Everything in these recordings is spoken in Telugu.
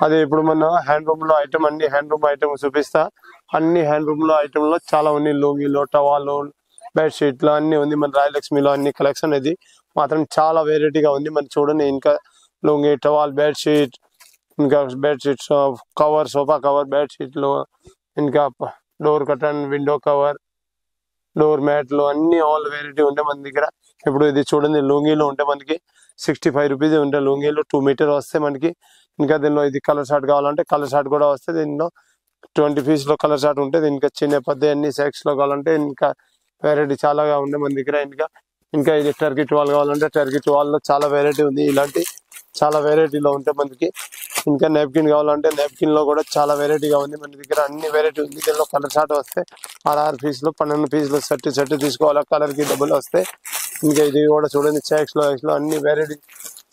అది ఇప్పుడు మన హ్యాండ్ రూమ్ లో ఐటమ్ అన్ని హ్యాండ్ రూమ్ ఐటమ్ చూపిస్తా. అన్ని హ్యాండ్ రూమ్ లో ఐటమ్ లో చాలా ఉన్నాయి. లుంగీలో, టవాలో, బెడ్ షీట్ లో అన్ని ఉంది. మన రాయలక్ష్మిలో అన్ని కలెక్షన్ ఇది మాత్రం చాలా వెరైటీగా ఉంది. మన చూడండి, ఇంకా లుంగీ, టవాల్, బెడ్ షీట్, ఇంకా bed sheets cover, sofa cover, bed షీట్లు, ఇంకా door curtain, window cover, door మ్యాట్లు అన్ని ఆల్ వెరైటీ ఉంటాయి మన దగ్గర. ఇప్పుడు ఇది చూడండి, లుంగీలో ఉంటే మనకి 65 రూపీస్ ఉంటాయి. లుంగీలో 2 మీటర్ వస్తే మనకి. ఇంకా దీనిలో ఇది కలర్ షార్ట్ కావాలంటే కలర్ షార్ట్ కూడా వస్తే. దీనిలో 20 పీస్ లో కలర్ షార్ట్ ఉంటుంది. ఇంకా చిన్న పెద్ద అన్ని సెక్స్ లో కావాలంటే ఇంకా వెరైటీ చాలాగా ఉంది మన దగ్గర. ఇంకా ఇది టర్కీ టవాల్ కావాలంటే టర్కీ టవాల్ లో చాలా వెరైటీ ఉంది. ఇలాంటి చాలా వెరైటీలో ఉంటాయి మనకి. ఇంకా నెప్కిన్ కావాలంటే నెప్కిన్ లో కూడా చాలా వెరైటీగా ఉంది మన దగ్గర. అన్ని వెరైటీ ఉంది. దీనిలో కలర్ షార్ట్ వస్తే 6 పీసులు 12 పీసులు సెట్ తీసుకోవాలి. కలర్ కి డబ్బులు వస్తాయి. ఇంకా ఇది కూడా చూడండి, చెక్స్ లో అన్ని వెరైటీ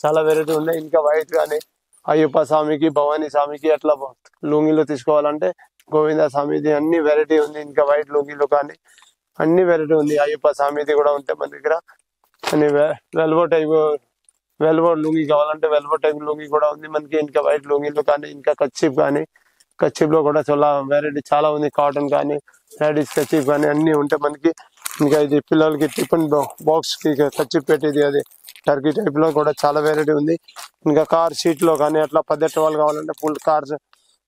చాలా వెరైటీ ఉన్నాయి. ఇంకా వైట్ కానీ అయ్యప్ప స్వామికి, భవానీ స్వామికి అట్లా లుంగిలో తీసుకోవాలంటే గోవింద స్వామిది అన్ని వెరైటీ ఉంది. ఇంకా వైట్ లుంగిలో కానీ అన్ని వెరైటీ ఉంది. అయ్యప్ప స్వామిది కూడా ఉంటాయి మన దగ్గర. అని వెల్వో లుంగి కావాలంటే వెల్వో టైప్ లుంగి కూడా ఉంది మనకి. ఇంకా వైట్ లుంగిలో కానీ ఇంకా కచ్చిప్ లో కూడా చాలా వెరైటీ చాలా ఉంది. కాటన్ కానీ లేడీస్ కచ్చిప్ కానీ అన్ని ఉంటాయి మనకి. ఇంకా ఇది పిల్లలకి టిఫిన్ బాక్స్ కి కచ్చిప్ పెట్టేది, అది టర్కీ టైప్ లో కూడా చాలా వెరైటీ ఉంది. ఇంకా కార్ సీట్ లో కానీ అట్లా 10 టవాల్ కావాలంటే ఫుల్ కార్స్.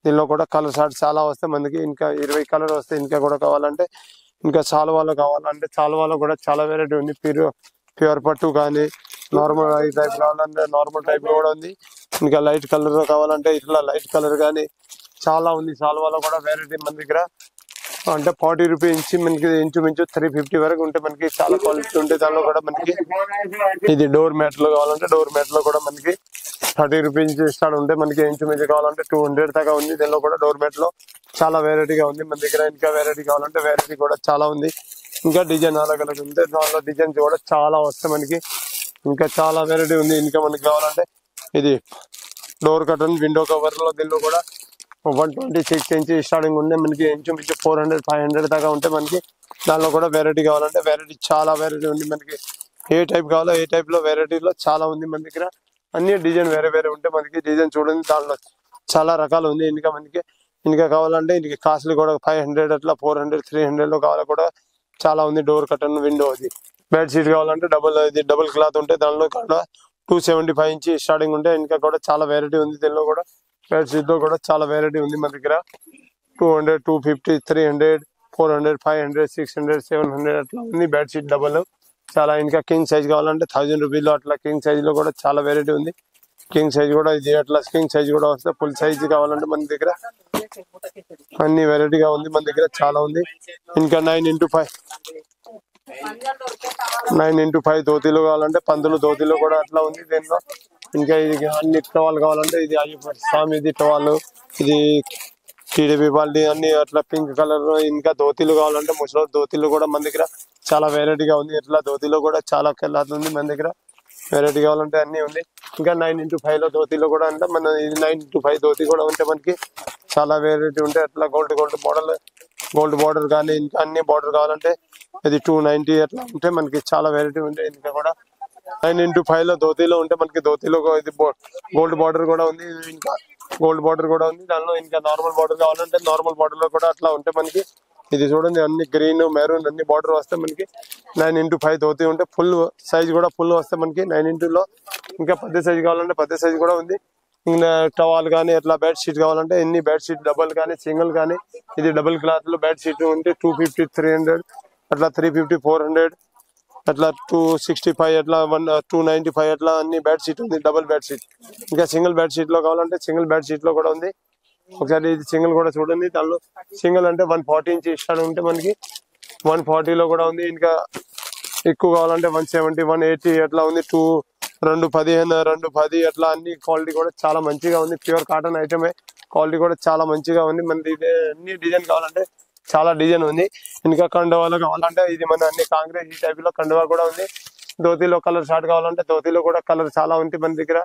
దీనిలో కూడా కలర్ షార్ట్ చాలా వస్తాయి మనకి. ఇంకా 20 కలర్ వస్తాయి. ఇంకా కూడా కావాలంటే ఇంకా చాలువాలో కావాలంటే చాలువాలో కూడా చాలా వెరైటీ ఉంది. ప్యూర్ పట్టు కానీ నార్మల్ టైప్ కావాలంటే నార్మల్ టైప్ కూడా ఉంది. ఇంకా లైట్ కలర్ కావాలంటే ఇట్లా లైట్ కలర్ కానీ చాలా ఉంది. చాలువాలో కూడా వెరైటీ మన దగ్గర. అంటే 40 రూపీస్ నుంచి మనకి ఇంచుమించు 350 వరకు ఉంటే మనకి చాలా క్వాలిటీ ఉంటాయి. దానిలో కూడా మనకి ఇది డోర్ మ్యాట్ లో కావాలంటే డోర్ మ్యాట్ లో కూడా మనకి 30 రూపీస్ నుంచి స్టార్ట్ ఉంటాయి మనకి. ఇంచుమించు కావాలంటే 200 దాకా ఉంది. దీనిలో కూడా డోర్ మ్యాట్ లో చాలా వెరైటీగా ఉంది మన దగ్గర. ఇంకా వెరైటీ కావాలంటే వెరైటీ కూడా చాలా ఉంది. ఇంకా డిజైన్ అలగ్ ఉంది. దానిలో డిజైన్స్ కూడా చాలా వస్తాయి మనకి. ఇంకా చాలా వెరైటీ ఉంది. ఇంకా మనకి కావాలంటే ఇది డోర్ కర్టన్, విండో కవర్ లో దీనిలో కూడా 126 ఇంచ్ స్టార్టింగ్ ఉంది మనకి. ఇంచుమించు 400 500 దాకా ఉంటే మనకి. దానిలో కూడా వెరైటీ కావాలంటే వెరైటీ చాలా వెరైటీ ఉంది మనకి. ఏ టైప్ కావాలో ఏ టైప్ లో వెరైటీలో చాలా ఉంది మన దగ్గర. అన్ని డిజైన్ వేరే ఉంటే మనకి. డిజైన్ చూడండి, దానిలో చాలా రకాలు ఉంది. ఇంకా కావాలంటే ఇంక కాస్ట్లీ కూడా 500 అట్లా 400 300 లో కావాలి కూడా చాలా ఉంది. డోర్ కర్టన్, విండో, అది బెడ్ షీట్ కావాలంటే డబుల్ క్లాత్ ఉంటే దానిలో కూడా 275 ఇంచ్ స్టార్టింగ్ ఉంటే. ఇంకా కూడా చాలా వెరైటీ ఉంది. దీనిలో కూడా బెడ్ షీట్ లో కూడా చాలా వెరైటీ ఉంది మన దగ్గర. 200 250 300 400 500 600 700 అట్లా ఉంది బెడ్ షీట్ డబల్ చాలా. ఇంకా కింగ్ సైజ్ కావాలంటే 1000 రూపీస్ లో అట్లా కింగ్ సైజ్ లో కూడా చాలా వెరైటీ ఉంది. కింగ్ సైజ్ కూడా ఇది అట్లా కింగ్ సైజ్ కూడా వస్తే. ఫుల్ సైజ్ కావాలంటే మన దగ్గర అన్ని వెరైటీగా ఉంది మన దగ్గర, చాలా ఉంది. ఇంకా 9x5 ధోతీలు కావాలంటే పందులు ధోతీలు కూడా అట్లా ఉంది దీనిలో. ఇంకా ఇది అన్ని టవాల్ కావాలంటే ఇది అయ్యప్ప స్వామిది టవాల్, ఇది టీడీపీ పార్టీ అన్ని అట్లా పింక్ కలర్. ఇంకా ధోతీలు కావాలంటే ముసలి ధోతీలు కూడా మన దగ్గర చాలా వెరైటీగా ఉంది. ఇట్లా ధోతీలో కూడా చాలా కలర్ ఉంది మన దగ్గర. వెరైటీ కావాలంటే అన్ని ఉంది. ఇంకా 9x5 లో ధోతీలో కూడా అంటే మన ఇది 9x5 ధోతీ కూడా ఉంటే మనకి చాలా వెరైటీ ఉంటాయి. అట్లా గోల్డ్ బార్డర్ కానీ ఇంకా అన్ని బార్డర్ కావాలంటే ఇది 290 అట్లా ఉంటే మనకి చాలా వెరైటీ ఉంటాయి. ఇంకా కూడా 9x5 లో ధోతీలో ఉంటే మనకి ధోతీలో ఇది గోల్డ్ బార్డర్ కూడా ఉంది. ఇంకా గోల్డ్ బార్డర్ కూడా ఉంది. దానిలో ఇంకా నార్మల్ బార్డర్ కావాలంటే నార్మల్ బార్డర్ లో కూడా అట్లా ఉంటే మనకి. ఇది చూడండి, అన్ని గ్రీన్ మెరూన్ అన్ని బార్డర్ వస్తే మనకి. 9x5 ధోతీ ఉంటే ఫుల్ సైజ్ కూడా ఫుల్ వస్తే మనకి 9x లో. ఇంకా పెద్ద సైజ్ కావాలంటే పెద్ద సైజ్ కూడా ఉంది. ఇంకా టవాల్ కానీ అట్లా బెడ్ షీట్ కావాలంటే ఎన్ని బెడ్ షీట్ డబుల్ కానీ సింగిల్ కానీ ఇది డబుల్ క్లాత్ లో బెడ్ షీట్ ఉంటే 250 300 అట్లా 350 400 అట్లా 265 అట్లా 295 అట్లా అన్ని బెడ్ షీట్ ఉంది. Double bed sheet. ఇంకా సింగిల్ బెడ్ షీట్ లో కావాలంటే సింగిల్ బెడ్ షీట్ లో కూడా ఉంది. ఒకసారి ఇది సింగిల్ కూడా చూడండి. దానిలో సింగిల్ అంటే 140 ఇంచ్ ఇష్టాలు ఉంటే మనకి 140 లో కూడా ఉంది. ఇంకా ఎక్కువ కావాలంటే 170 180 అట్లా ఉంది. 215 210 అట్లా అన్ని క్వాలిటీ కూడా చాలా మంచిగా ఉంది. ప్యూర్ కాటన్ ఐటమే, క్వాలిటీ కూడా చాలా మంచిగా ఉంది. మనది అన్ని డిజైన్ కావాలంటే చాలా డిజైన్ ఉంది. ఇంకా కండువాలో కావాలంటే ఇది మన అన్ని కాంగ్రెస్ ఈ టైప్ లో కండువా కూడా ఉంది. ధోతీలో కలర్ షార్ట్ కావాలంటే ధోతీలో కూడా కలర్ చాలా ఉంది మన దగ్గర.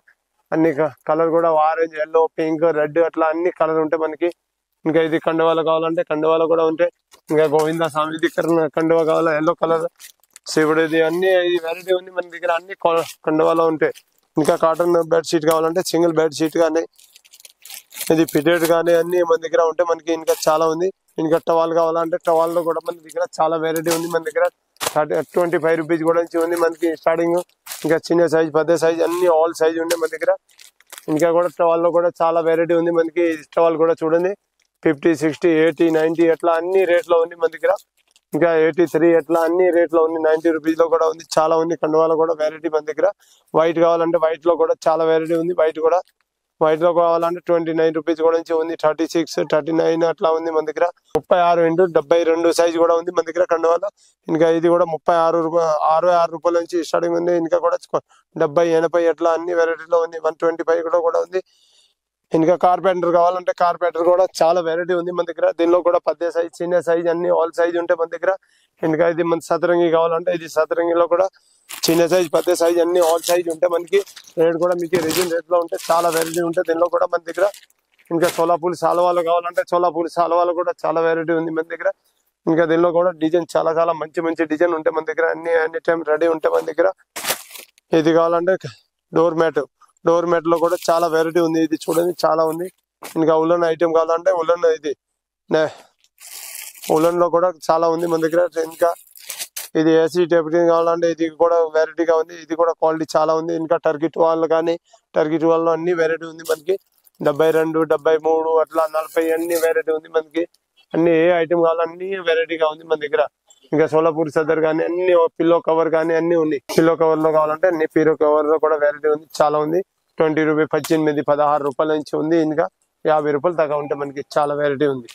అన్ని కలర్ కూడా ఆరెంజ్, ఎల్లో, పింక్, రెడ్ అట్లా అన్ని కలర్ ఉంటాయి మనకి. ఇంకా ఇది కండువాలో కావాలంటే కండువాలో కూడా ఉంటాయి. ఇంకా గోవింద స్వామిది కండువా కావాలా ఎల్లో కలర్, శివుడిది అన్ని వెరైటీ ఉంది మన దగ్గర. అన్ని కండువాలో ఉంటాయి. ఇంకా కాటన్ బెడ్ షీట్ కావాలంటే సింగిల్ బెడ్ షీట్ కానీ ఇది ఫిటెడ్ కానీ అన్ని మన దగ్గర ఉంటే మనకి ఇంకా చాలా ఉంది. ఇంకా టవాల్ కావాలంటే టవాల్ లో కూడా మన దగ్గర చాలా వెరైటీ ఉంది. మన దగ్గర 25 రూపీస్ కూడా నుంచి ఉంది మనకి స్టార్టింగ్. ఇంకా చిన్న సైజ్ పెద్ద సైజ్ అన్ని ఆల్ సైజ్ ఉండే మన దగ్గర. ఇంకా కూడా టవాల్ లో కూడా చాలా వెరైటీ ఉంది మనకి. టవాల్ కూడా చూడండి 50, 60, 80, 90 అట్లా అన్ని రేట్ లో ఉంది మన దగ్గర. ఇంకా 83 అట్లా అన్ని రేట్ లో ఉంది. 90 రూపీస్ లో కూడా ఉంది, చాలా ఉంది. కండువాలో కూడా వెరైటీ మన దగ్గర. వైట్ కావాలంటే వైట్ లో కూడా చాలా వెరైటీ ఉంది. వైట్ లో కావాలంటే 29 రూపీస్ కూడా నుంచి ఉంది. 36, 39 అట్లా ఉంది మన దగ్గర. 36x72 సైజ్ కూడా ఉంది మన దగ్గర కండువాలో. ఇంకా ఇది కూడా 66 రూపాయల నుంచి స్టార్టింగ్ ఉంది. ఇంకా కూడా 70, 80 అట్లా అన్ని వెరైటీలో ఉంది. 125 కూడా ఉంది. ఇంకా కార్పెంటర్ కావాలంటే కార్పెంటర్ కూడా చాలా వెరైటీ ఉంది మన దగ్గర. దీనిలో కూడా పెద్ద సైజ్ చిన్న సైజ్ అన్ని ఆల్ సైజ్ ఉంటాయి మన దగ్గర. ఇంకా ఇది మన సతరంగి కావాలంటే ఇది సతరంగిలో కూడా చిన్న సైజ్ పెద్ద సైజ్ అన్ని ఆల్ సైజ్ ఉంటాయి మనకి. రేట్ కూడా మీకు రీజన్ రేట్ లో ఉంటాయి, చాలా వెరైటీ ఉంటాయి దీనిలో కూడా మన దగ్గర. ఇంకా సోలాపూర్ సాల్వాలు కావాలంటే సోలాపూర్ సాల్వాలు కూడా చాలా వెరైటీ ఉంది మన దగ్గర. ఇంకా దీనిలో కూడా డిజైన్ చాలా మంచి డిజైన్ ఉంటాయి మన దగ్గర. అన్ని టైం రెడీ ఉంటాయి మన దగ్గర. ఇది కావాలంటే డోర్ మ్యాట్ లో కూడా చాలా వెరైటీ ఉంది. ఇది చూడండి చాలా ఉంది. ఇంకా ఉలన్ ఐటమ్ కావాలంటే ఉలన్ లో కూడా చాలా ఉంది మన దగ్గర. ఇంకా ఇది ఏసీ టెప్టింగ్ కావాలంటే ఇది కూడా వెరైటీగా ఉంది. ఇది కూడా క్వాలిటీ చాలా ఉంది. ఇంకా టర్కీ టువాల్ లో అన్ని వెరైటీ ఉంది మనకి. 72, 73 అట్లా 40 అన్ని వెరైటీ ఉంది మనకి. అన్ని ఏ ఐటమ్ కావాలన్నీ వెరైటీగా ఉంది మన దగ్గర. ఇంకా సోలాపూర్ సదర్ కానీ అన్ని పిల్లో కవర్ కానీ అన్ని ఉన్నాయి. పిల్లో కవర్ లో కావాలంటే అన్ని పిల్లో కవర్ లో కూడా వెరైటీ ఉంది, చాలా ఉంది. 20 రూపీస్ 18, 16 రూపాయల నుంచి ఉంది. ఇంకా 50 రూపాయలు దాకా ఉంటే మనకి చాలా వెరైటీ ఉంది.